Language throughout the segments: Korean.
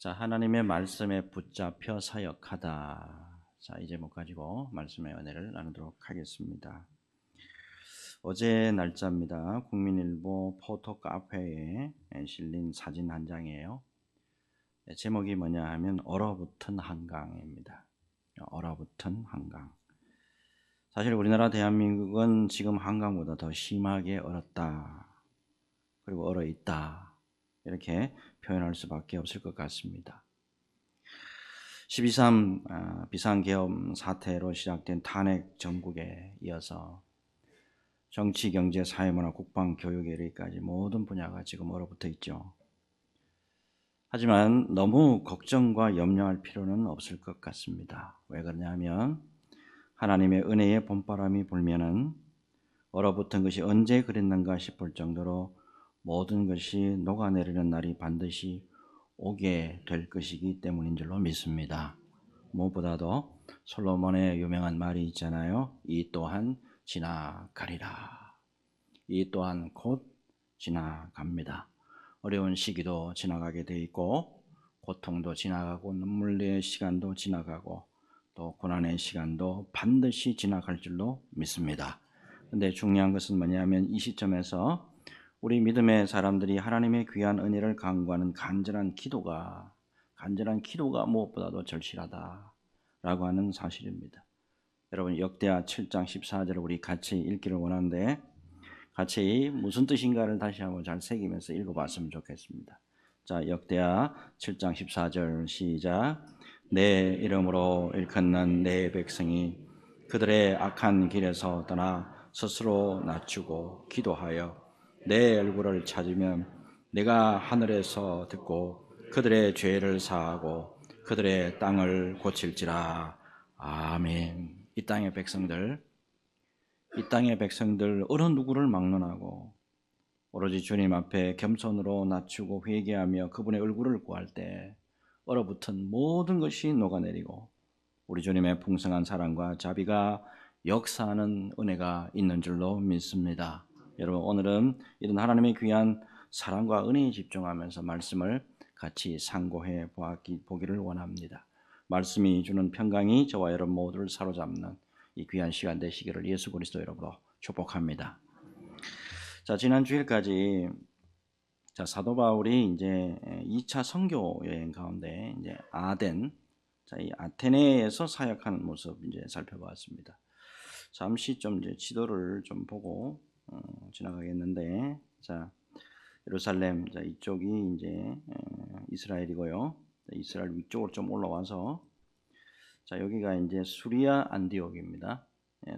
자, 하나님의 말씀에 붙잡혀 사역하다. 자, 이 제목 가지고 말씀의 은혜를 나누도록 하겠습니다. 어제 날짜입니다. 국민일보 포토 카페에 실린 사진 한 장이에요. 제목이 뭐냐 하면 얼어붙은 한강입니다. 얼어붙은 한강. 사실 우리나라 대한민국은 지금 한강보다 더 심하게 얼었다. 그리고 얼어 있다. 이렇게 표현할 수밖에 없을 것 같습니다. 12.3 비상계엄 사태로 시작된 탄핵 정국에 이어서 정치, 경제, 사회문화, 국방, 교육에 이르기까지 모든 분야가 지금 얼어붙어 있죠. 하지만 너무 걱정과 염려할 필요는 없을 것 같습니다. 왜 그러냐면 하나님의 은혜의 봄바람이 불면은 얼어붙은 것이 언제 그랬는가 싶을 정도로 모든 것이 녹아내리는 날이 반드시 오게 될 것이기 때문인 줄로 믿습니다. 무엇보다도 솔로몬의 유명한 말이 있잖아요. 이 또한 지나가리라. 이 또한 곧 지나갑니다. 어려운 시기도 지나가게 돼 있고 고통도 지나가고 눈물의 시간도 지나가고 또 고난의 시간도 반드시 지나갈 줄로 믿습니다. 근데 중요한 것은 뭐냐면 이 시점에서 우리 믿음의 사람들이 하나님의 귀한 은혜를 간구하는 간절한 기도가 무엇보다도 절실하다라고 하는 사실입니다. 여러분 역대하 7장 14절을 우리 같이 읽기를 원하는데 같이 무슨 뜻인가를 다시 한번 잘 새기면서 읽어봤으면 좋겠습니다. 자, 역대하 7장 14절 시작. 내 이름으로 일컫는 내 백성이 그들의 악한 길에서 떠나 스스로 낮추고 기도하여 내 얼굴을 찾으면 내가 하늘에서 듣고 그들의 죄를 사하고 그들의 땅을 고칠지라. 아멘. 이 땅의 백성들 어느 누구를 막론하고 오로지 주님 앞에 겸손으로 낮추고 회개하며 그분의 얼굴을 구할 때 얼어붙은 모든 것이 녹아내리고 우리 주님의 풍성한 사랑과 자비가 역사하는 은혜가 있는 줄로 믿습니다. 여러분 오늘은 이런 하나님의 귀한 사랑과 은혜에 집중하면서 말씀을 같이 상고해 보기를 원합니다. 말씀이 주는 평강이 저와 여러분 모두를 사로잡는 이 귀한 시간 되시기를 예수 그리스도 이름으로 축복합니다. 자, 지난 주일까지 사도 바울이 이제 2차 선교 여행 가운데 이제 아덴, 이 아테네에서 사역하는 모습 이제 살펴보았습니다. 잠시 좀 이제 지도를 좀 보고 지나가겠는데, 자, 예루살렘, 자, 이쪽이 이제 이스라엘이고요. 이스라엘 위쪽으로 좀 올라와서, 자, 여기가 이제 수리아 안디옥입니다.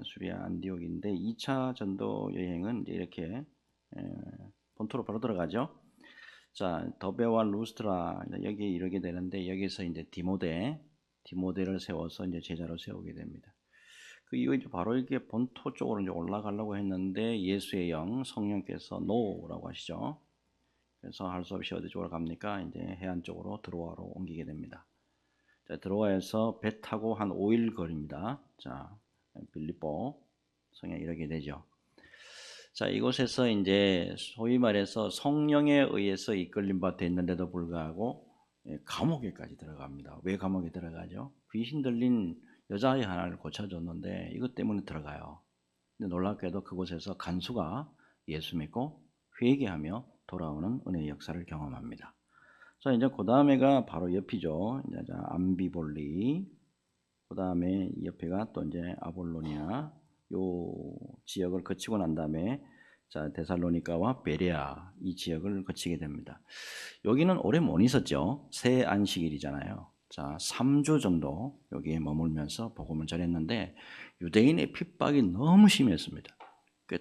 수리아 안디옥인데 2차 전도 여행은 이제 이렇게 본토로 바로 들어가죠. 자, 더베와 루스트라 여기 이르게 되는데 여기서 이제 디모데를 세워서 이제 제자로 세우게 됩니다. 그 이후 이제 바로 이렇게 본토 쪽으로 이제 올라가려고 했는데 예수의 영 성령께서 노라고 하시죠. 그래서 할 수 없이 어디 쪽으로 갑니까? 이제 해안 쪽으로 드로아로 옮기게 됩니다. 자, 드로아에서 배 타고 한 5일 거리입니다. 자, 빌립보 성에 이르게 되죠. 자, 이곳에서 이제 소위 말해서 성령에 의해서 이끌림 바 됐는데도 불구하고 감옥에까지 들어갑니다. 왜 감옥에 들어가죠? 귀신 들린 여자아이 하나를 고쳐줬는데 이것 때문에 들어가요. 근데 놀랍게도 그곳에서 간수가 예수 믿고 회개하며 돌아오는 은혜의 역사를 경험합니다. 자, 이제 그 다음에가 바로 옆이죠. 이제 암비볼리, 그 다음에 옆에가 또 이제 아볼로니아, 요 지역을 거치고 난 다음에 자, 데살로니가와 베레아 이 지역을 거치게 됩니다. 여기는 오래 못 있었죠. 새 안식일이잖아요. 자, 3주 정도 여기에 머물면서 복음을 전했는데 유대인의 핍박이 너무 심했습니다.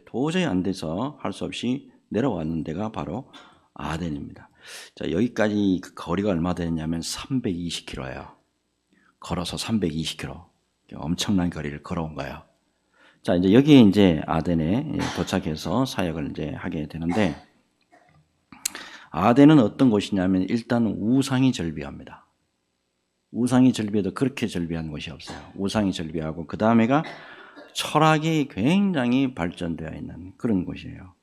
도저히 안 돼서 할 수 없이 내려왔는 데가 바로 아덴입니다. 자, 여기까지 그 거리가 얼마 되냐면 320km예요. 걸어서 320km. 엄청난 거리를 걸어온 거예요. 자, 이제 여기 이제 아덴에 도착해서 사역을 이제 하게 되는데 아덴은 어떤 곳이냐면 일단 우상이 절비합니다. 우상이 절비해도 그렇게 절비한 곳이 없어요. 우상이 절비하고 그 다음에가 철학이 굉장히 발전되어 있는 그런 곳이에요.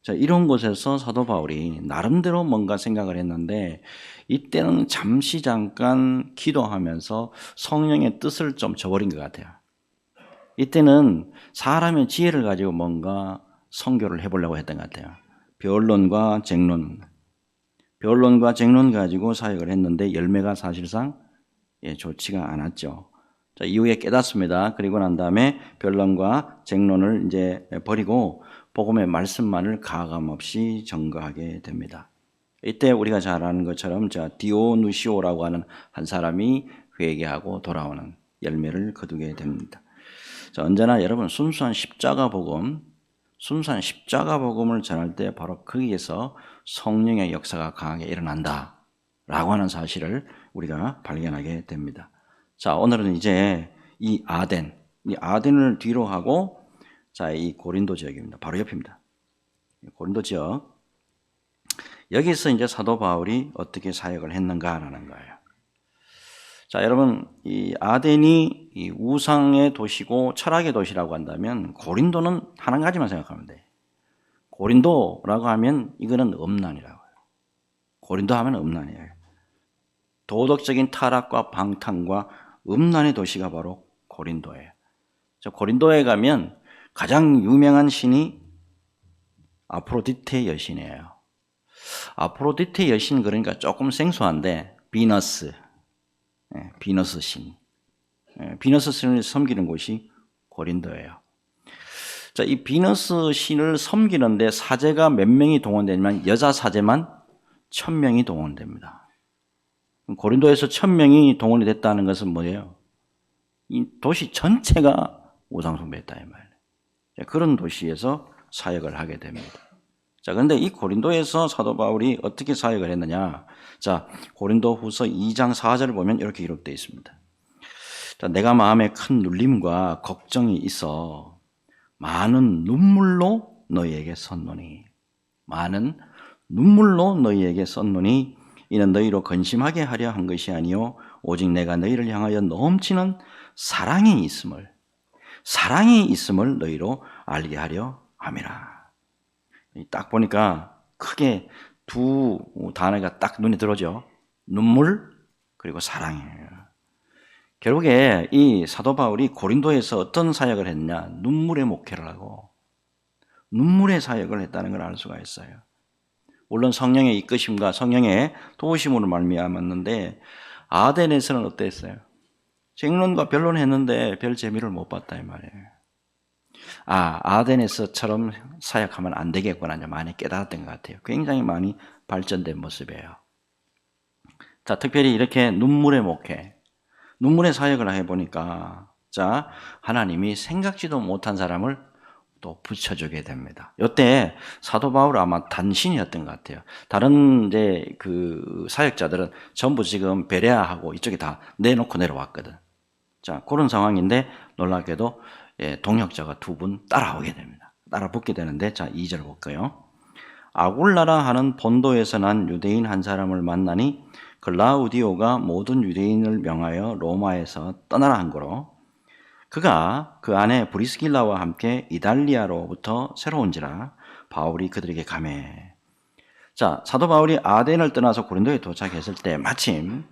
자, 이런 곳에서 사도 바울이 나름대로 뭔가 생각을 했는데 이때는 잠깐 기도하면서 성령의 뜻을 좀 저버린 것 같아요. 이때는 사람의 지혜를 가지고 뭔가 선교를 해보려고 했던 것 같아요. 변론과 쟁론 가지고 사역을 했는데 열매가 사실상 좋지가 않았죠. 자, 이후에 깨닫습니다. 그리고 난 다음에 변론과 쟁론을 이제 버리고 복음의 말씀만을 가감 없이 전거하게 됩니다. 이때 우리가 잘 아는 것처럼 디오누시오라고 하는 한 사람이 회개하고 돌아오는 열매를 거두게 됩니다. 자, 언제나 여러분 순수한 십자가 복음을 전할 때 바로 거기에서 성령의 역사가 강하게 일어난다라고 하는 사실을 우리가 발견하게 됩니다. 자, 오늘은 이제 이 아덴을 뒤로 하고 자, 이 고린도 지역입니다. 바로 옆입니다. 고린도 지역. 여기서 이제 사도 바울이 어떻게 사역을 했는가라는 거예요. 자, 여러분, 이 아덴이 이 우상의 도시고 철학의 도시라고 한다면 고린도는 한 가지만 생각하면 돼. 고린도라고 하면 이거는 음란이라고 해요. 고린도 하면 음란이에요. 도덕적인 타락과 방탕과 음란의 도시가 바로 고린도예요. 자, 고린도에 가면 가장 유명한 신이 아프로디테 여신이에요. 아프로디테 여신 그러니까 조금 생소한데 비너스 신. 비너스 신을 섬기는 곳이 고린도예요. 자, 이 비너스 신을 섬기는데 사제가 몇 명이 동원되냐면 여자 사제만 1000명이 동원됩니다. 고린도에서 1000명이 동원이 됐다는 것은 뭐예요? 이 도시 전체가 우상숭배했다 이 말이에요. 그런 도시에서 사역을 하게 됩니다. 자, 그런데 이 고린도에서 사도 바울이 어떻게 사역을 했느냐? 자, 고린도 후서 2장 4절을 보면 이렇게 기록되어 있습니다. 자, 내가 마음에 큰 눌림과 걱정이 있어 많은 눈물로 너희에게 썼노니 이는 너희로 근심하게 하려 한 것이 아니요 오직 내가 너희를 향하여 넘치는 사랑이 있음을 너희로 알게 하려 함이라. 딱 보니까 크게 두 단어가 딱 눈에 들어오죠. 눈물 그리고 사랑이에요. 결국에 이 사도 바울이 고린도에서 어떤 사역을 했냐? 눈물의 목회를 하고 눈물의 사역을 했다는 걸 알 수가 있어요. 물론 성령의 이끄심과 성령의 도우심으로 말미암았는데 아덴에서는 어땠어요? 쟁론과 변론했는데 별 재미를 못 봤다 이 말이에요. 아덴에서처럼 사역하면 안 되겠구나 많이 깨달았던 것 같아요. 굉장히 많이 발전된 모습이에요. 자, 특별히 이렇게 눈물의 목회, 눈물의 사역을 해보니까 자, 하나님이 생각지도 못한 사람을 또 붙여주게 됩니다. 이때 사도 바울 아마 단신이었던 것 같아요. 다른 이제 그 사역자들은 전부 지금 베레아하고 이쪽에 다 내놓고 내려왔거든. 자, 그런 상황인데 놀랍게도 동역자가 두 분 따라오게 됩니다. 따라붙게 되는데 자, 2절 볼까요? 아굴라라 하는 본도에서 난 유대인 한 사람을 만나니 글라우디오가 모든 유대인을 명하여 로마에서 떠나라 한 거로 그가 그 안에 브리스길라와 함께 이달리아로부터 새로 온지라 바울이 그들에게 가매. 자, 사도 바울이 아덴을 떠나서 고린도에 도착했을 때 마침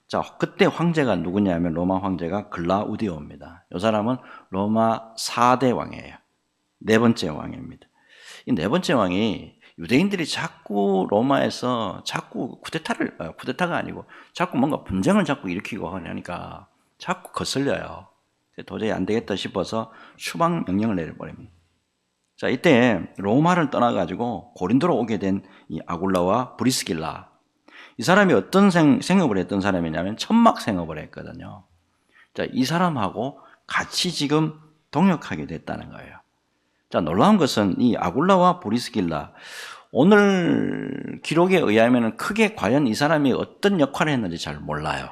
자, 그때 황제가 누구냐면 로마 황제가 글라우디오입니다. 이 사람은 로마 4대 왕이에요. 네 번째 왕입니다. 이 네 번째 왕이 유대인들이 자꾸 로마에서 자꾸 쿠데타가 아니고 자꾸 뭔가 분쟁을 자꾸 일으키고 하니까 자꾸 거슬려요. 도저히 안 되겠다 싶어서 추방 명령을 내려버립니다. 자, 이때 로마를 떠나가지고 고린도로 오게 된 이 아굴라와 브리스길라. 이 사람이 어떤 생업을 했던 사람이냐면 천막 생업을 했거든요. 자, 이 사람하고 같이 지금 동역하게 됐다는 거예요. 자, 놀라운 것은 이 아굴라와 브리스길라. 오늘 기록에 의하면 크게 과연 이 사람이 어떤 역할을 했는지 잘 몰라요.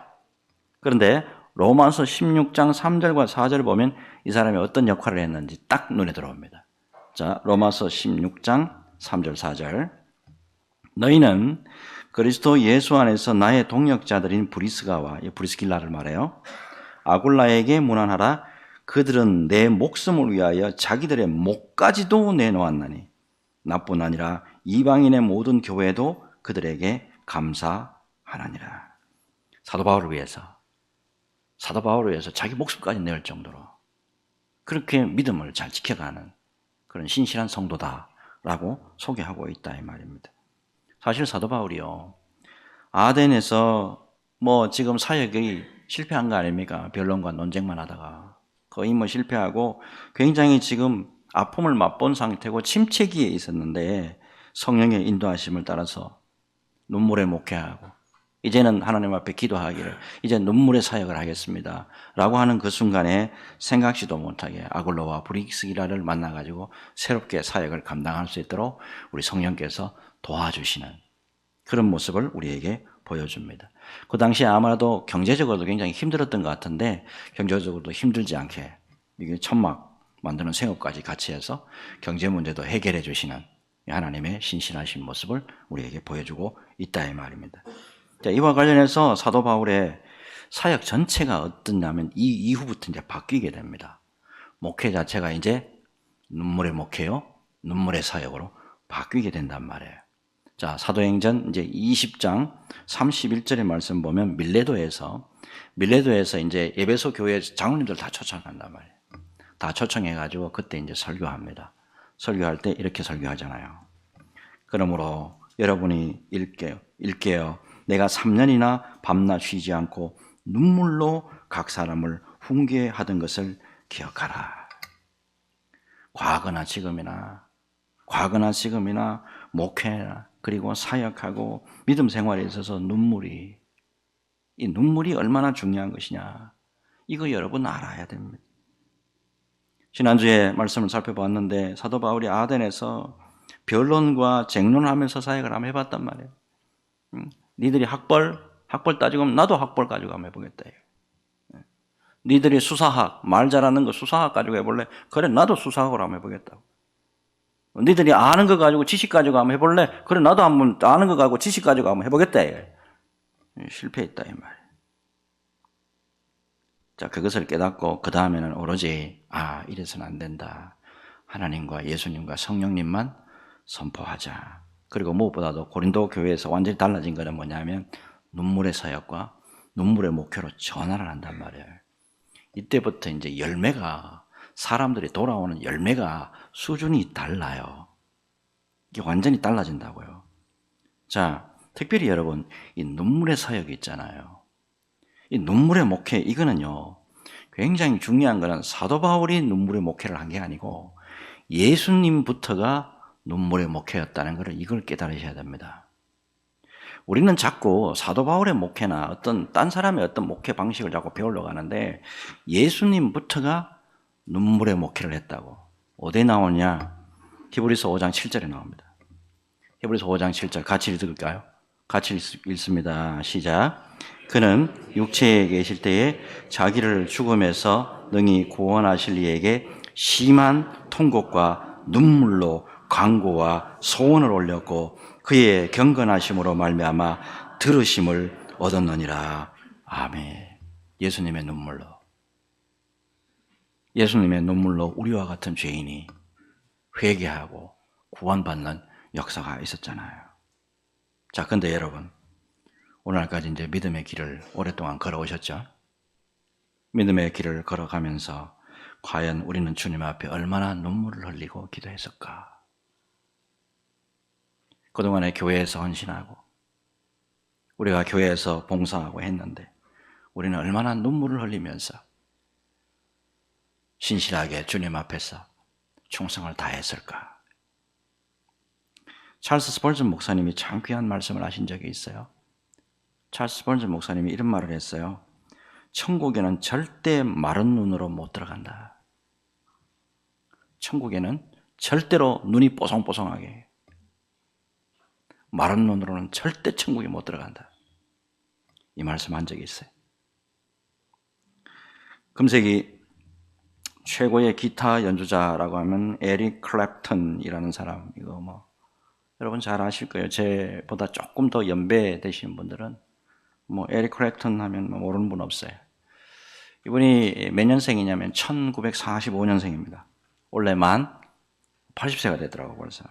그런데 로마서 16장 3절과 4절을 보면 이 사람이 어떤 역할을 했는지 딱 눈에 들어옵니다. 자, 로마서 16장 3절 4절. 너희는 그리스도 예수 안에서 나의 동역자들인 브리스길라를 말해요. 아굴라에게 문안하라. 그들은 내 목숨을 위하여 자기들의 목까지도 내놓았나니. 나뿐 아니라 이방인의 모든 교회도 그들에게 감사하나니라. 사도 바울을 위해서 자기 목숨까지 낼 정도로 그렇게 믿음을 잘 지켜가는 그런 신실한 성도다라고 소개하고 있다 이 말입니다. 사실 사도 바울이요, 아덴에서 지금 사역이 실패한 거 아닙니까? 변론과 논쟁만 하다가 거의 실패하고 굉장히 지금 아픔을 맛본 상태고 침체기에 있었는데 성령의 인도하심을 따라서 눈물에 목회하고 이제는 하나님 앞에 기도하기를 이제 눈물의 사역을 하겠습니다 라고 하는 그 순간에 생각지도 못하게 아굴로와 브리스기라를 만나가지고 새롭게 사역을 감당할 수 있도록 우리 성령께서 도와주시는 그런 모습을 우리에게 보여줍니다. 그 당시에 아마도 경제적으로도 굉장히 힘들었던 것 같은데 경제적으로도 힘들지 않게 이게 천막 만드는 생업까지 같이 해서 경제 문제도 해결해 주시는 하나님의 신실하신 모습을 우리에게 보여주고 있다 이 말입니다. 자, 이와 관련해서 사도 바울의 사역 전체가 어떠냐면 이 이후부터 이제 바뀌게 됩니다. 목회 자체가 이제 눈물의 목회요, 눈물의 사역으로 바뀌게 된단 말이에요. 자, 사도행전 이제 20장 31절의 말씀 보면 밀레도에서 이제 에베소 교회 장로님들 다 초청한단 말이에요. 다 초청해가지고 그때 이제 설교합니다. 설교할 때 이렇게 설교하잖아요. 그러므로 여러분이 일깨어 내가 3년이나 밤낮 쉬지 않고 눈물로 각 사람을 훈계하던 것을 기억하라. 과거나 지금이나 목회나 그리고 사역하고 믿음 생활에 있어서 이 눈물이 얼마나 중요한 것이냐, 이거 여러분 알아야 됩니다. 지난주에 말씀을 살펴봤는데 사도 바울이 아덴에서 변론과 쟁론을 하면서 사역을 한번 해봤단 말이에요. 니들이 학벌 따지고 하면 나도 학벌 가지고 한번 해보겠다. 니들이 수사학, 말 잘하는 거 수사학 가지고 해볼래? 그래, 나도 수사학으로 한번 해보겠다고. 니들이 아는 거 가지고 지식 가지고 한번 해볼래? 그래, 나도 한번 아는 거 가지고 지식 가지고 한번 해보겠다. 실패했다 이 말. 자, 그것을 깨닫고 그 다음에는 오로지 이래서는 안 된다. 하나님과 예수님과 성령님만 선포하자. 그리고 무엇보다도 고린도 교회에서 완전히 달라진 것은 뭐냐면 눈물의 사역과 눈물의 목회로 전환을 한단 말이에요. 이때부터 이제 사람들이 돌아오는 열매가 수준이 달라요. 이게 완전히 달라진다고요. 자, 특별히 여러분, 이 눈물의 사역이 있잖아요. 이 눈물의 목회, 이거는요, 굉장히 중요한 거는 사도 바울이 눈물의 목회를 한 게 아니고 예수님부터가 눈물의 목회였다는 것을 이걸 깨달으셔야 됩니다. 우리는 자꾸 사도 바울의 목회나 어떤 딴 사람의 어떤 목회 방식을 자꾸 배우려고 하는데 예수님부터가 눈물의 목회를 했다고. 어디에 나오냐? 히브리서 5장 7절에 나옵니다. 히브리서 5장 7절 같이 읽을까요? 같이 읽습니다. 시작. 그는 육체에 계실 때에 자기를 죽음에서 능히 구원하실 이에게 심한 통곡과 눈물로 간구와 소원을 올렸고 그의 경건하심으로 말미암아 들으심을 얻었느니라. 아멘. 예수님의 눈물로 우리와 같은 죄인이 회개하고 구원받는 역사가 있었잖아요. 자, 근데 여러분, 오늘날까지 이제 믿음의 길을 오랫동안 걸어오셨죠? 믿음의 길을 걸어가면서 과연 우리는 주님 앞에 얼마나 눈물을 흘리고 기도했을까? 그동안에 교회에서 헌신하고 우리가 교회에서 봉사하고 했는데 우리는 얼마나 눈물을 흘리면서 신실하게 주님 앞에서 충성을 다했을까? 찰스 스펄전 목사님이 참 귀한 말씀을 하신 적이 있어요. 찰스 스펄전 목사님이 이런 말을 했어요. 천국에는 절대 마른 눈으로 못 들어간다. 천국에는 절대로 눈이 뽀송뽀송하게, 마른 눈으로는 절대 천국에 못 들어간다. 이 말씀 한 적이 있어요. 금세기 최고의 기타 연주자라고 하면 에릭 클랩턴이라는 사람, 이거 여러분 잘 아실 거예요. 제보다 조금 더 연배 되신 분들은 에릭 클랩턴 하면 모르는 분 없어요. 이분이 몇 년생이냐면 1945년생입니다. 원래 만 80세가 되더라고요, 벌써.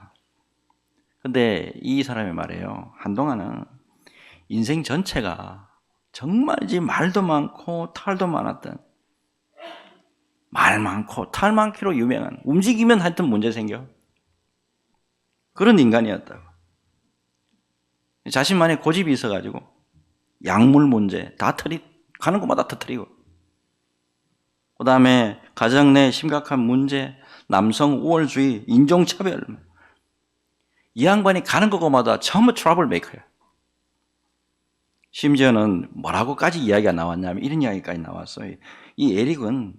근데 이 사람이 말이에요. 한동안은 인생 전체가 정말이지 말도 많고 탈도 많았던, 말 많고 탈 많기로 유명한, 움직이면 하여튼 문제 생겨, 그런 인간이었다고. 자신만의 고집이 있어가지고 약물 문제 다 가는 곳마다 터뜨리고, 그 다음에 가정 내 심각한 문제, 남성 우월주의, 인종차별, 이 양반이 가는 곳마다 전부 트러블 메이커야. 심지어는 뭐라고까지 이야기가 나왔냐면 이런 이야기까지 나왔어요. 이 에릭은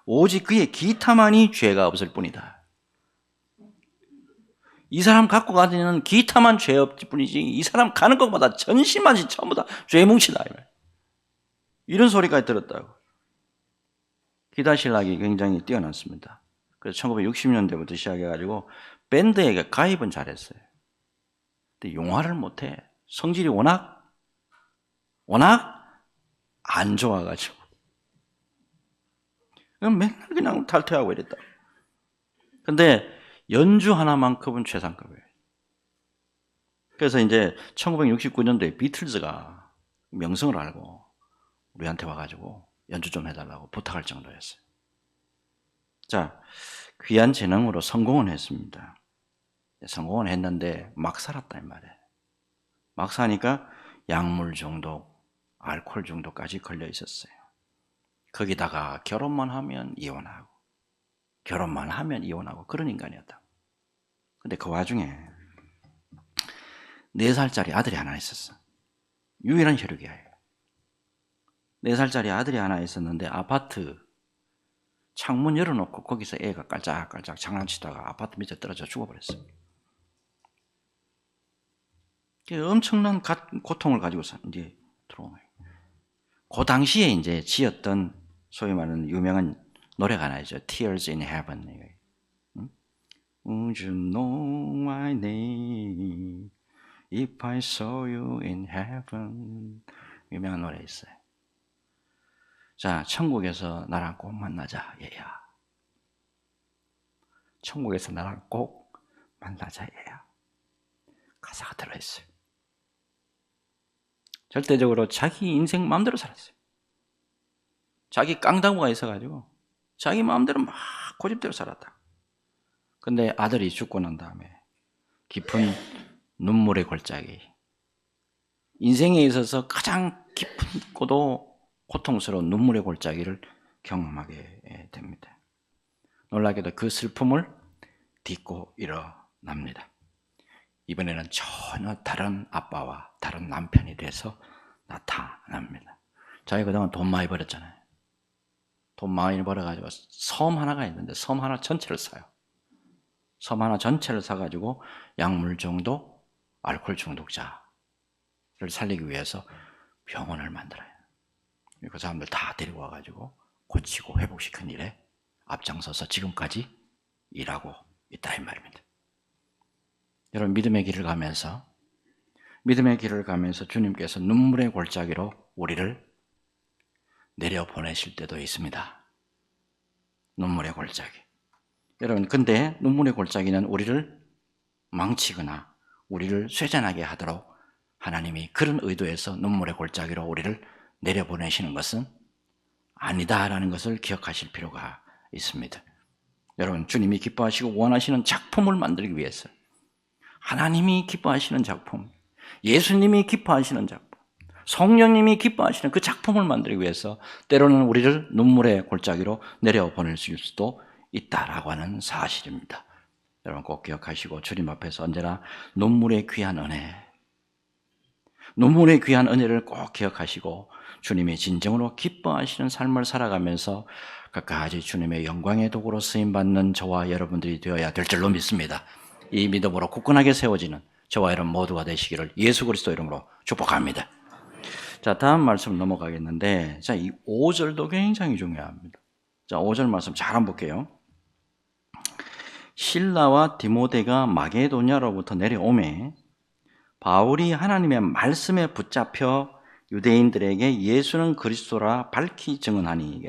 오직 그의 기타만이 죄가 없을 뿐이다. 이 사람 갖고 가지는 기타만 죄 없을 뿐이지 이 사람 가는 것마다 전신만이 전부 다 죄뭉치다. 이런 소리까지 들었다고. 기타 실력이 굉장히 뛰어났습니다. 그래서 1960년대부터 시작해가지고 밴드에 가입은 잘했어요. 근데 용화를 못해. 성질이 워낙 안 좋아가지고 맨날 그냥 탈퇴하고 이랬다. 근데 연주 하나만큼은 최상급이에요. 그래서 이제 1969년도에 비틀즈가 명성을 알고 우리한테 와가지고 연주 좀 해달라고 부탁할 정도였어요. 자, 귀한 재능으로 성공은 했습니다. 성공은 했는데 막 살았다 이 말이에요. 막 사니까 약물 중독, 알코올 중독까지 걸려 있었어요. 거기다가 결혼만 하면 이혼하고 그런 인간이었다. 근데 그 와중에 4살짜리 아들이 하나 있었어. 유일한 혈육이야. 4살짜리 아들이 하나 있었는데 아파트 창문 열어놓고 거기서 애가 깔짝깔짝 장난치다가 아파트 밑에 떨어져 죽어버렸어. 엄청난 고통을 가지고서 이제 들어온 거예요. 그 당시에 이제 지었던 소위 말하는 유명한 노래가 하나 있죠. Tears in Heaven. Would you know my name if I saw you in heaven? 유명한 노래 있어요. 자, 천국에서 나랑 꼭 만나자, 얘야. 천국에서 나랑 꼭 만나자, 얘야. 가사가 들어있어요. 절대적으로 자기 인생 마음대로 살았어요. 자기 깡다구가 있어가지고 자기 마음대로 막 고집대로 살았다. 근데 아들이 죽고 난 다음에 깊은 눈물의 골짜기, 인생에 있어서 가장 깊고 고통스러운 눈물의 골짜기를 경험하게 됩니다. 놀랍게도 그 슬픔을 딛고 일어납니다. 이번에는 전혀 다른 아빠와 다른 남편이 돼서 나타납니다. 자기 그동안 돈 많이 벌었잖아요. 돈 많이 벌어가지고 섬 하나가 있는데 섬 하나 전체를 사요. 섬 하나 전체를 사가지고 약물 중독, 알코올 중독자를 살리기 위해서 병원을 만들어요. 그 사람들 다 데리고 와가지고 고치고 회복시킨 일에 앞장서서 지금까지 일하고 있다 이 말입니다. 여러분, 믿음의 길을 가면서 주님께서 눈물의 골짜기로 우리를 내려보내실 때도 있습니다. 눈물의 골짜기. 여러분, 근데 눈물의 골짜기는 우리를 망치거나 우리를 쇠잔하게 하도록 하나님이 그런 의도에서 눈물의 골짜기로 우리를 내려보내시는 것은 아니다라는 것을 기억하실 필요가 있습니다. 여러분, 주님이 기뻐하시고 원하시는 작품을 만들기 위해서, 하나님이 기뻐하시는 작품, 예수님이 기뻐하시는 작품, 성령님이 기뻐하시는 그 작품을 만들기 위해서 때로는 우리를 눈물의 골짜기로 내려보낼 수도 있다라고 하는 사실입니다. 여러분 꼭 기억하시고 주님 앞에서 언제나 눈물의 귀한 은혜를 꼭 기억하시고 주님이 진정으로 기뻐하시는 삶을 살아가면서 끝까지 주님의 영광의 도구로 쓰임받는 저와 여러분들이 되어야 될 줄로 믿습니다. 이 믿음으로 굳건하게 세워지는 저와 여러분 모두가 되시기를 예수 그리스도 이름으로 축복합니다. 자, 다음 말씀 넘어가겠는데, 자, 이 5절도 굉장히 중요합니다. 자, 5절 말씀 잘 한번 볼게요. 실라와 디모데가 마게도냐로부터 내려오매 바울이 하나님의 말씀에 붙잡혀 유대인들에게 예수는 그리스도라 밝히 증언하니.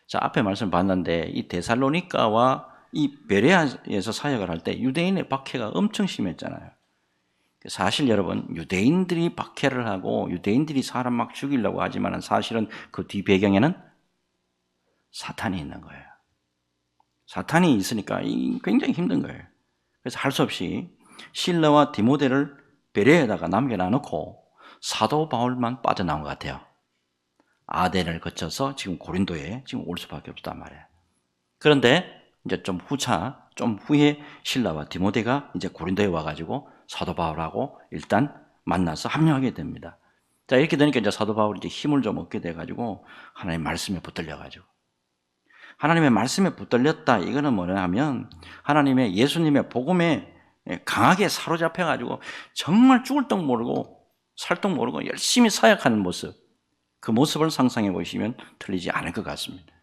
자, 앞에 말씀 봤는데 이 데살로니가와 이 베레아에서 사역을 할 때 유대인의 박해가 엄청 심했잖아요. 사실 여러분, 유대인들이 박해를 하고 유대인들이 사람 막 죽이려고 하지만 사실은 그 뒤 배경에는 사탄이 있는 거예요. 사탄이 있으니까 굉장히 힘든 거예요. 그래서 할 수 없이 실라와 디모데를 베레아에다가 남겨놔놓고 사도 바울만 빠져나온 것 같아요. 아덴을 거쳐서 지금 고린도에 지금 올 수밖에 없단 말이에요. 그런데 이제 좀 후에 실라와 디모데가 이제 고린도에 와가지고 사도 바울하고 일단 만나서 합류하게 됩니다. 자, 이렇게 되니까 이제 사도 바울이 이제 힘을 좀 얻게 돼가지고 하나님의 말씀에 붙들려가지고 하나님의 말씀에 붙들렸다. 이거는 뭐냐 하면 하나님의 예수님의 복음에 강하게 사로잡혀가지고 정말 죽을 똥 모르고 살 똥 모르고 열심히 사역하는 모습, 그 모습을 상상해 보시면 틀리지 않을 것 같습니다.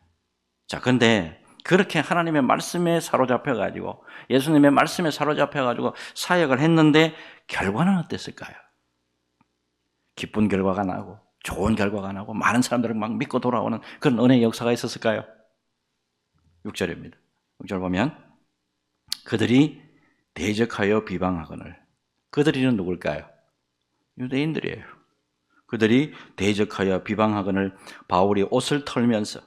자, 근데 그렇게 하나님의 말씀에 사로잡혀가지고 예수님의 말씀에 사로잡혀가지고 사역을 했는데 결과는 어땠을까요? 기쁜 결과가 나고 좋은 결과가 나고 많은 사람들을 막 믿고 돌아오는 그런 은혜의 역사가 있었을까요? 6절입니다. 6절 보면 그들이 대적하여 비방하거늘. 그들이는 누굴까요? 유대인들이에요. 그들이 대적하여 비방하거늘 바울이 옷을 털면서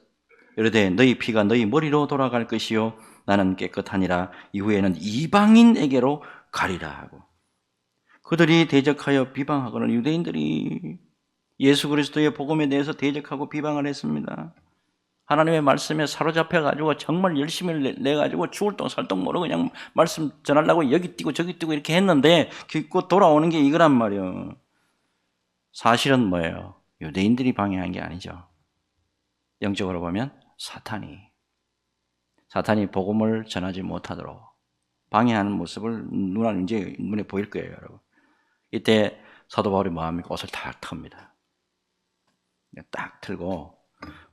이르되 너희 피가 너희 머리로 돌아갈 것이요 나는 깨끗하니라. 이후에는 이방인에게로 가리라 하고. 그들이 대적하여 비방하거늘 유대인들이 예수 그리스도의 복음에 대해서 대적하고 비방을 했습니다. 하나님의 말씀에 사로잡혀가지고 정말 열심히 내가지고 죽을 똥 살 똥 모르고 그냥 말씀 전하려고 여기 뛰고 저기 뛰고 이렇게 했는데 결국 돌아오는 게 이거란 말이에요. 사실은 뭐예요? 유대인들이 방해한 게 아니죠. 영적으로 보면 사탄이 복음을 전하지 못하도록 방해하는 모습을 눈에 보일 거예요, 여러분. 이때 사도 바울이 뭐합니까? 옷을 탁 텁니다. 딱 틀고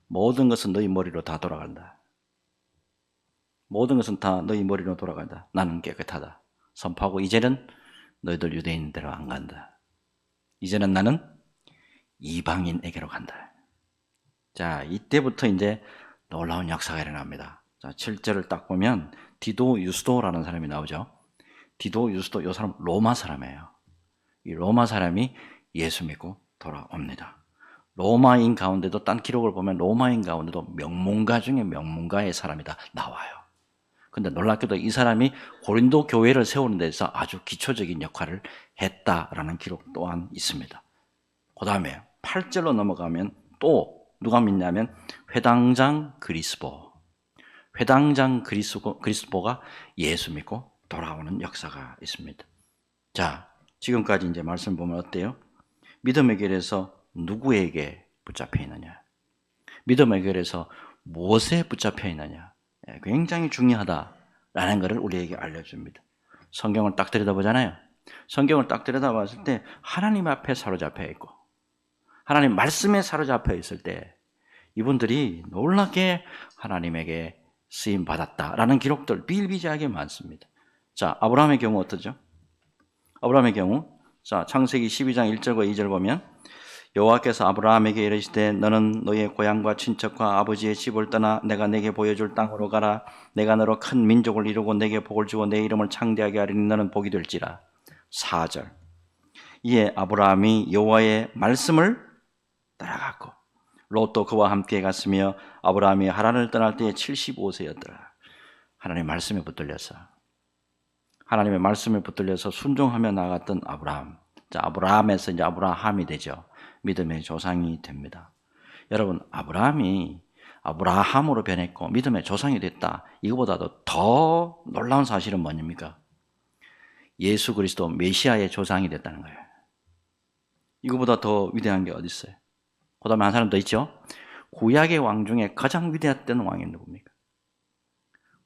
모든 것은 너희 머리로 다 돌아간다. 모든 것은 다 너희 머리로 돌아간다. 나는 깨끗하다. 선포하고 이제는 너희들 유대인대로 안 간다. 이제는 나는 이방인에게로 간다. 자, 이때부터 이제 놀라운 역사가 일어납니다. 자, 7절을 딱 보면 디도 유스도라는 사람이 나오죠. 디도 유스도, 이 사람 로마 사람이에요. 이 로마 사람이 예수 믿고 돌아옵니다. 로마인 가운데도 딴 기록을 보면 로마인 가운데도 명문가 중에 명문가의 사람이다 나와요. 근데 놀랍게도 이 사람이 고린도 교회를 세우는 데서 아주 기초적인 역할을 했다라는 기록 또한 있습니다. 그 다음에 8절로 넘어가면 또 누가 믿냐면 회당장 그리스보가 예수 믿고 돌아오는 역사가 있습니다. 자, 지금까지 이제 말씀 보면 어때요? 믿음의 길에서 누구에게 붙잡혀 있느냐? 믿음의 길에서 무엇에 붙잡혀 있느냐? 굉장히 중요하다라는 것을 우리에게 알려줍니다. 성경을 딱 들여다보잖아요. 성경을 딱 들여다봤을 때 하나님 앞에 사로잡혀 있고 하나님 말씀에 사로잡혀 있을 때 이분들이 놀랍게 하나님에게 쓰임 받았다라는 기록들 비일비재하게 많습니다. 자, 아브라함의 경우 어떠죠? 아브라함의 경우, 자, 창세기 12장 1절과 2절 보면 여호와께서 아브라함에게 이르시되 너는 너의 고향과 친척과 아버지의 집을 떠나 내가 내게 보여줄 땅으로 가라. 내가 너로 큰 민족을 이루고 내게 복을 주고 내 이름을 창대하게 하리니 너는 복이 될지라. 4절. 이에 아브라함이 여호와의 말씀을 따라갔고 롯도 그와 함께 갔으며 아브라함이 하란을 떠날 때에 75세였더라. 하나님의 말씀에 붙들려서 하나님의 말씀에 붙들려서 순종하며 나갔던 아브라함. 자, 아브라함에서 이제 아브라함이 되죠. 믿음의 조상이 됩니다. 여러분, 아브라함이 아브라함으로 변했고 믿음의 조상이 됐다. 이거보다도 더 놀라운 사실은 뭐입니까? 예수 그리스도 메시아의 조상이 됐다는 거예요. 이거보다 더 위대한 게 어디 있어요? 그 다음에 한 사람 더 있죠? 구약의 왕 중에 가장 위대했던 왕이 누굽니까?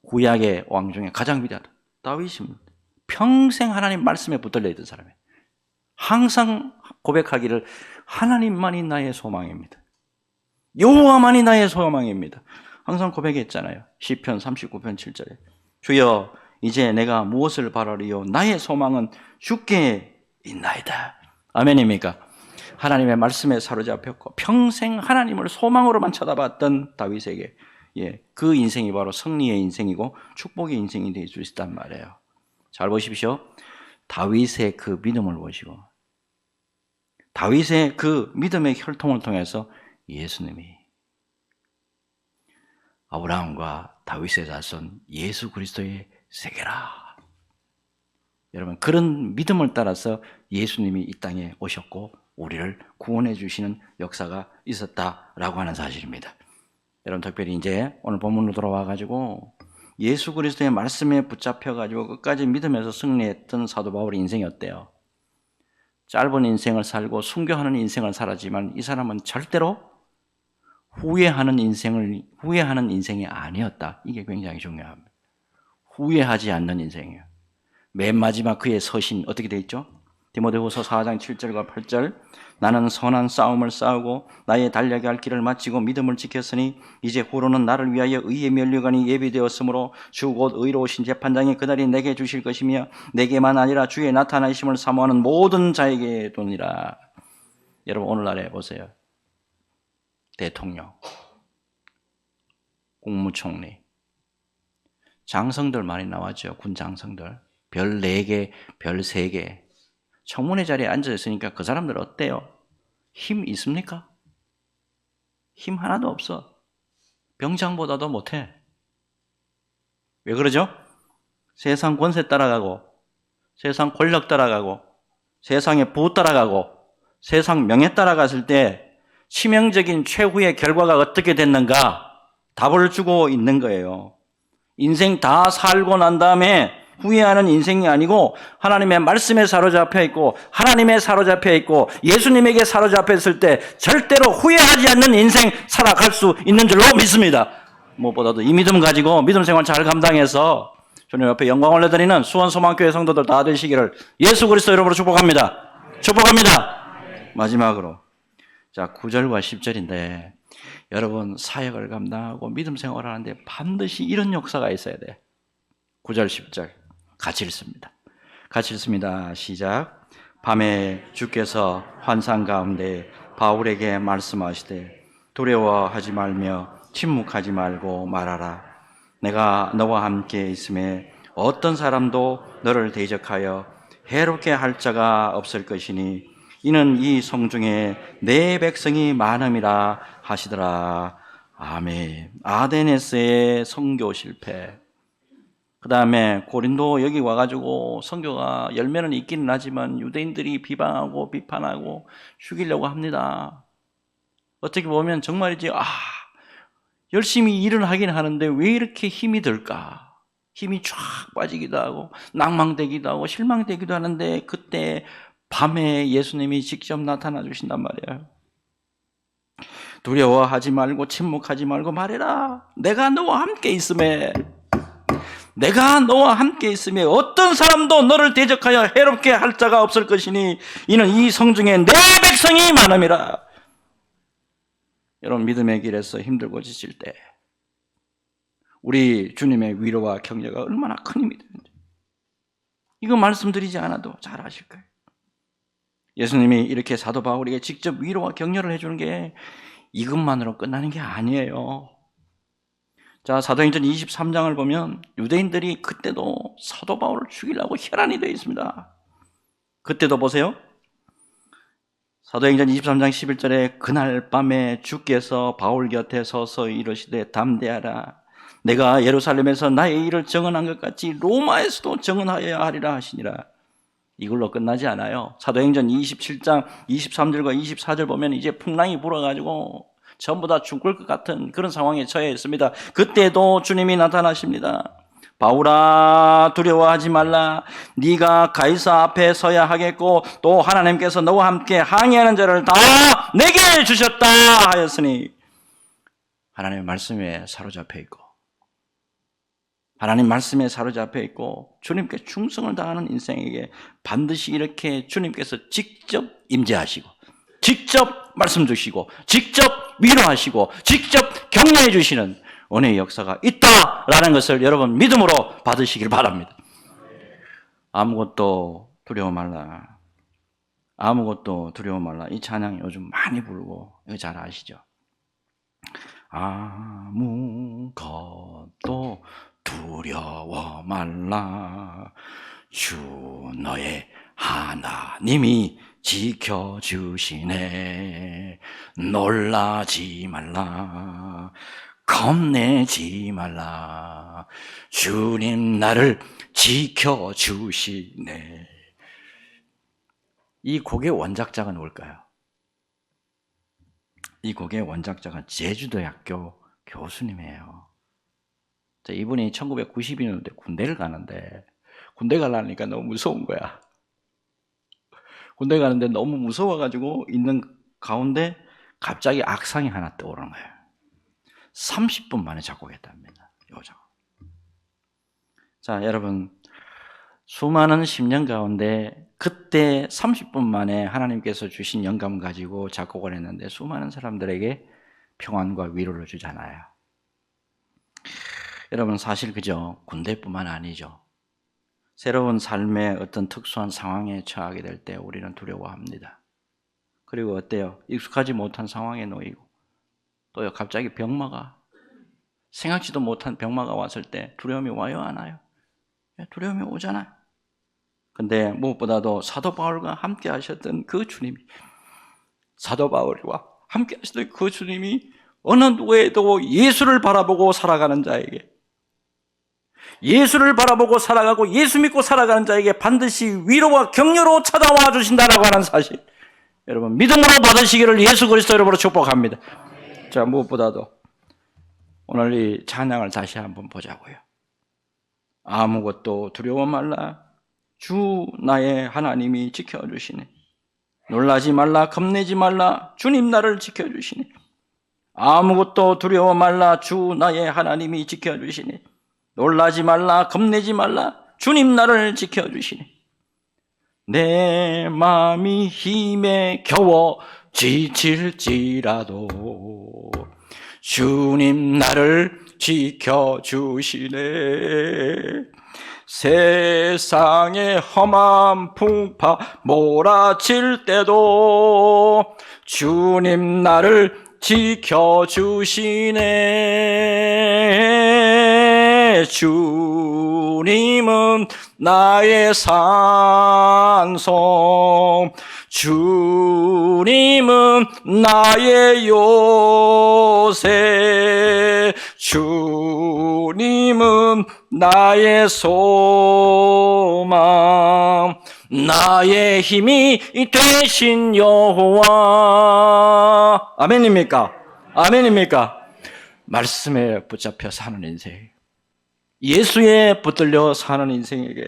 구약의 왕 중에 가장 위대하다. 다윗입니다. 평생 하나님 말씀에 붙들려 있던 사람이에요. 항상 고백하기를 하나님만이 나의 소망입니다. 여호와만이 나의 소망입니다. 항상 고백했잖아요. 시편 39편 7절에 주여 이제 내가 무엇을 바라리요 나의 소망은 주께 있나이다. 아멘입니까? 하나님의 말씀에 사로잡혔고 평생 하나님을 소망으로만 쳐다봤던 다윗에게 그 인생이 바로 승리의 인생이고 축복의 인생이 될 수 있단 말이에요. 잘 보십시오. 다윗의 그 믿음을 보시고, 다윗의 그 믿음의 혈통을 통해서 예수님이 아브라함과 다윗의 자손 예수 그리스도의 세계라. 여러분, 그런 믿음을 따라서 예수님이 이 땅에 오셨고 우리를 구원해 주시는 역사가 있었다라고 하는 사실입니다. 여러분, 특별히 이제 오늘 본문으로 돌아와가지고 예수 그리스도의 말씀에 붙잡혀가지고 끝까지 믿음에서 승리했던 사도 바울의 인생이 어때요? 짧은 인생을 살고 순교하는 인생을 살았지만 이 사람은 절대로 후회하는 인생이 아니었다. 이게 굉장히 중요합니다. 후회하지 않는 인생이에요. 맨 마지막 그의 서신 어떻게 되어 있죠? 디모데후서 4장 7절과 8절, 나는 선한 싸움을 싸우고 나의 달려야 할 길을 마치고 믿음을 지켰으니 이제 후로는 나를 위하여 의의 면류관이 예비되었으므로 주 곧 의로우신 재판장이 그날이 내게 주실 것이며 내게만 아니라 주의 나타나심을 사모하는 모든 자에게 도니라. 여러분, 오늘날에 보세요. 대통령, 국무총리, 장성들 많이 나왔죠. 군 장성들. 별 4개, 별 3개. 청문회 자리에 앉아 있으니까 그 사람들 어때요? 힘 있습니까? 힘 하나도 없어. 병장보다도 못해. 왜 그러죠? 세상 권세 따라가고, 세상 권력 따라가고, 세상의 부 따라가고, 세상 명예 따라갔을 때 치명적인 최후의 결과가 어떻게 됐는가? 답을 주고 있는 거예요. 인생 다 살고 난 다음에 후회하는 인생이 아니고 하나님의 말씀에 사로잡혀 있고 하나님에 사로잡혀 있고 예수님에게 사로잡혀 있을 때 절대로 후회하지 않는 인생 살아갈 수 있는 줄로 믿습니다. 무엇보다도 이 믿음 가지고 믿음 생활 잘 감당해서 주님 옆에 영광 올려드리는 수원소망교회 성도들 다 되시기를 예수 그리스도 이름으로 축복합니다. 축복합니다. 마지막으로 자 9절과 10절인데 여러분, 사역을 감당하고 믿음 생활을 하는데 반드시 이런 역사가 있어야 돼. 9절 10절 같이 읽습니다. 같이 읽습니다. 시작. 밤에 주께서 환상 가운데 바울에게 말씀하시되 두려워하지 말며 침묵하지 말고 말하라. 내가 너와 함께 있음에 어떤 사람도 너를 대적하여 해롭게 할 자가 없을 것이니 이는 이 성중에 내 백성이 많음이라 하시더라. 아멘. 아데네스의 선교 실패. 그 다음에 고린도 여기 와가지고 선교가 열매는 있기는 하지만 유대인들이 비방하고 비판하고 죽이려고 합니다. 어떻게 보면 정말이지 열심히 일을 하긴 하는데 왜 이렇게 힘이 들까? 힘이 쫙 빠지기도 하고 낭망되기도 하고 실망되기도 하는데 그때 밤에 예수님이 직접 나타나 주신단 말이에요. 두려워하지 말고 침묵하지 말고 말해라. 내가 너와 함께 있음에 어떤 사람도 너를 대적하여 해롭게 할 자가 없을 것이니 이는 이 성중에 내 백성이 많음이라. 여러분, 믿음의 길에서 힘들고 지칠 때 우리 주님의 위로와 격려가 얼마나 큰 힘이 되는지 이거 말씀드리지 않아도 잘 아실 거예요. 예수님이 이렇게 사도 바울에게 직접 위로와 격려를 해주는 게 이것만으로 끝나는 게 아니에요. 자, 사도행전 23장을 보면 유대인들이 그때도 사도 바울을 죽이려고 혈안이 되어 있습니다. 그때도 보세요. 사도행전 23장 11절에 그날 밤에 주께서 바울 곁에 서서 이르시되 담대하라. 내가 예루살렘에서 나의 일을 증언한 것 같이 로마에서도 증언하여야 하리라 하시니라. 이걸로 끝나지 않아요. 사도행전 27장 23절과 24절 보면 이제 풍랑이 불어가지고 전부 다 죽을 것 같은 그런 상황에 처해 있습니다. 그때도 주님이 나타나십니다. 바울아, 두려워하지 말라. 네가 가이사 앞에 서야 하겠고 또 하나님께서 너와 함께 항의하는 자를 다 내게 주셨다 하였으니 하나님의 말씀에 사로잡혀 있고 하나님 말씀에 사로잡혀 있고 주님께 충성을 다하는 인생에게 반드시 이렇게 주님께서 직접 임재하시고 직접 말씀 주시고 직접 위로하시고 직접 격려해 주시는 은혜의 역사가 있다라는 것을 여러분 믿음으로 받으시길 바랍니다. 아무것도 두려워 말라. 아무것도 두려워 말라. 이 찬양 요즘 많이 부르고 이거 잘 아시죠? 아무것도 두려워 말라. 주 너의 하나님이 지켜주시네. 놀라지 말라. 겁내지 말라. 주님 나를 지켜주시네. 이 곡의 원작자가 누굴까요? 이 곡의 원작자가 제주대학교 교수님이에요. 이분이 1992년도에 군대를 가는데, 군대 가려니까 너무 무서운 거야. 군대 가는데 너무 무서워가지고 있는 가운데 갑자기 악상이 하나 떠오르는 거예요. 30분 만에 작곡했답니다. 여자가. 자, 여러분, 수많은 10년 가운데 그때 30분 만에 하나님께서 주신 영감 가지고 작곡을 했는데 수많은 사람들에게 평안과 위로를 주잖아요. 여러분, 사실 그저 군대뿐만 아니죠. 새로운 삶의 어떤 특수한 상황에 처하게 될 때 우리는 두려워합니다. 그리고 어때요? 익숙하지 못한 상황에 놓이고 또 갑자기 병마가, 생각지도 못한 병마가 왔을 때 두려움이 와요, 안 와요? 두려움이 오잖아요. 근데 무엇보다도 사도 바울과 함께 하셨던 그 주님이, 사도 바울과 함께 하셨던 그 주님이 어느 누구에도 예수를 바라보고 살아가는 자에게, 예수를 바라보고 살아가고 예수 믿고 살아가는 자에게 반드시 위로와 격려로 찾아와 주신다라고 하는 사실, 여러분 믿음으로 받으시기를 예수 그리스도 이름으로 축복합니다. 자, 무엇보다도 오늘 이 찬양을 다시 한번 보자고요. 아무것도 두려워 말라. 주 나의 하나님이 지켜주시네. 놀라지 말라. 겁내지 말라. 주님 나를 지켜주시네. 아무것도 두려워 말라. 주 나의 하나님이 지켜주시네. 놀라지 말라. 겁내지 말라. 주님 나를 지켜주시네. 내 마음이 힘에 겨워 지칠지라도 주님 나를 지켜주시네. 세상의 험한 풍파 몰아칠 때도 주님 나를 지켜주시네. 주님은 나의 산성, 주님은 나의 요새, 주님은 나의 소망, 나의 힘이 되신 여호와. 아멘입니까? 아멘입니까? 말씀에 붙잡혀 사는 인생, 예수에 붙들려 사는 인생에게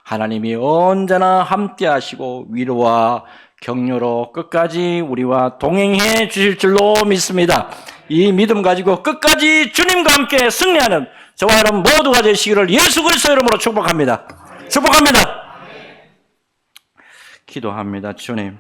하나님이 언제나 함께 하시고 위로와 격려로 끝까지 우리와 동행해 주실 줄로 믿습니다. 이 믿음 가지고 끝까지 주님과 함께 승리하는 저와 여러분 모두가 되시기를 예수 그리스도 이름으로 축복합니다. 축복합니다. 기도합니다. 주님,